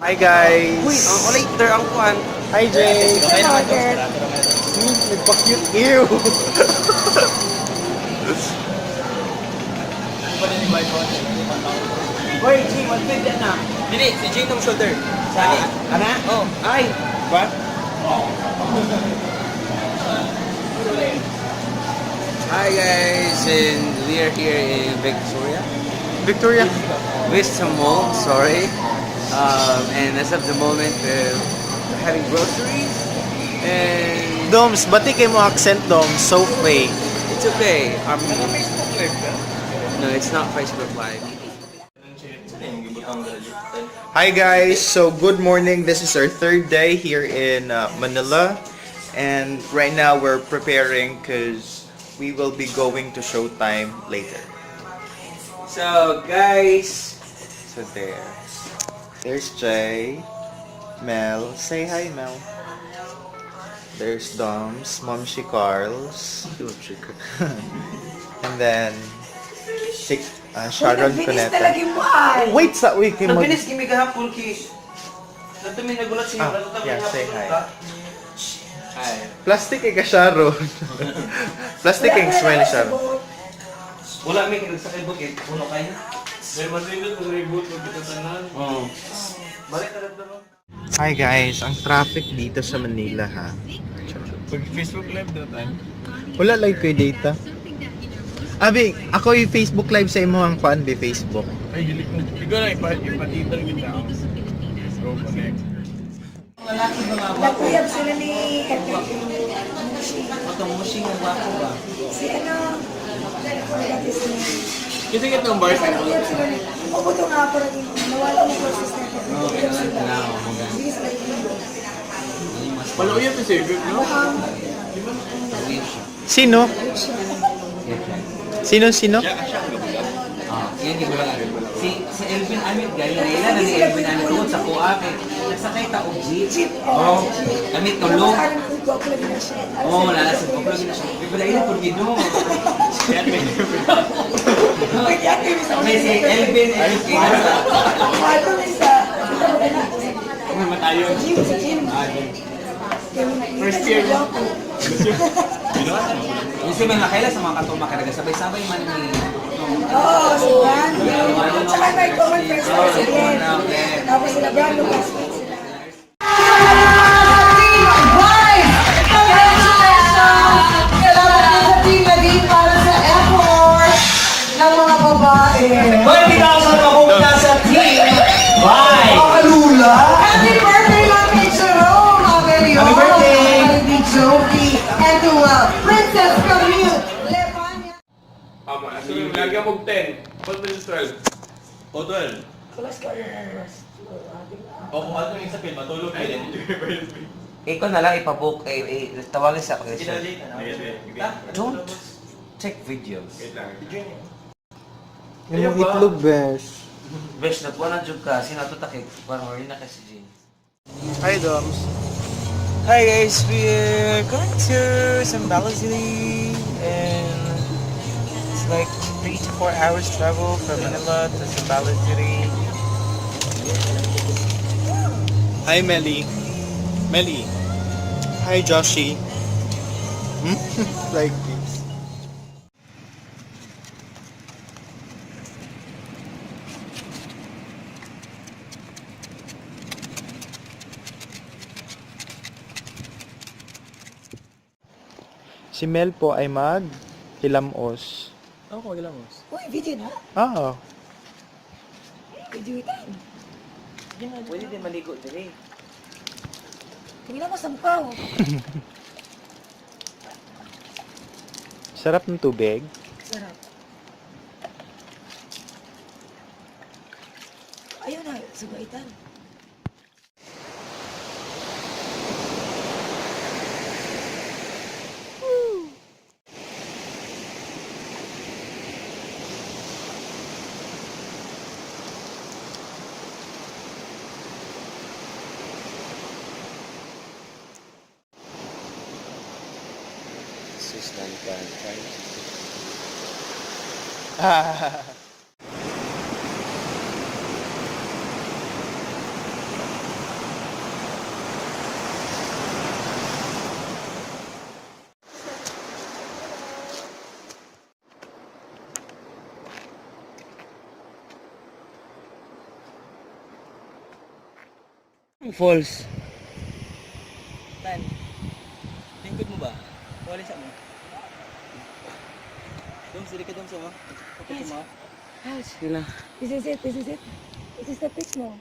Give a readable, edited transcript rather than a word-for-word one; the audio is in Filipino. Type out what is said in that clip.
Hi guys! Uy, later ang kuhan. Hi Jay! Nagpa-cute. Ew! Uy, G, mag-bid yan na. Dili, si G ng shoulder. Sa, ana? Oh. Ay. Ba? Hi guys, and we are here in Victoria. Victoria! Vista Mall, sorry. And as of the moment, we're having groceries. And Doms, bati kay mo accent Doms. So fake. it's okay. No, it's not Facebook Live. Hi guys! So good morning. This is our third day here in Manila. And right now we're preparing because we will be going to Showtime later. So guys, So there. There's Jay. Mel. Say hi, Mel. There's Doms. Momshi Carls. And then Sharon Cuneta. Wait sa wiki mag... Nabinis kimi kahapon ki. Natumi nagulat siya. Yeah, say hi. hi. Plastic ka Sharon. Plastic ang smile Sharon. Wala may kinagsakay bukit. Puno kayo. May matindot kung reboot mo kita tanan. Oo. Balik ka lang doon. Hi guys, ang traffic dito sa Manila ha. Pag Facebook Live daw tayo. Wala live kay data. Abi, ako yung Facebook live sa imo ang kuan bi Facebook. Ay, gilik mo. Ikaw na ipatitang kita ako. Go connect. Nagkuyab sila ni Itong mushing ang wapo ba? si ano, forgot his name. Kasi itong bar sa Nagkuyab sila ni, buto nga ako rin, nawala mo process na ito. Nagkuyab sila. Hindi sila yung Wala ko yan sa group, no? Sino? Sino? Yan di ko lang. Si Elvin Amit gaya na ilan ni Elvin Amit tungod sa kuha kay nagsakay ta og jeep. Oh, kami tulog. Oh, lala sa koplo gina siya. Wala ilan pud gido. May si Elvin sa Ano isa? Kung matayo. First year. Kasi may nakaila sa mga katuma ka sabay-sabay man ni. Oo, si Brando. Tsaka may common friends na si Glenn. Tapos sila Brando classmates sila. Hindi na ako mapupunta sa team. Bye! Happy birthday, mga Kaichero! Mga Mary! Happy birthday! Happy Jovi! And to Princess Camille Levania! So, lagi ako 10. What is 12? O 12. O kung ano yung sapin, matulog ka din. Ikaw na lang ipabook, tawagin sa akin. Don't take videos. Yung itlog besh. Besh, nagpuan na jud ka. Sino ito takik? Parang rin na kasi Jean. Hi Doms. Hi guys, we're going to Zambales City, and it's like 3 to 4 hours travel from Manila to Zambales City. Hi Melly. Hi Joshi. Like this. Si Mel po ay hilamos. Ako, magilamos. Uy, video na. Ah, Video time. Pwede din maligo din eh. Tingnan mo sampaw. sarap ng tubig. Sarap. Ayun na, sugaitan. This is not bad, right? Falls. Tan. Lingkod mo ba? Wala sa mo. Dong, sili ka dong sa mo. Okay mo. Ouch. Sila. This is it. This is it. This is the pitch mo.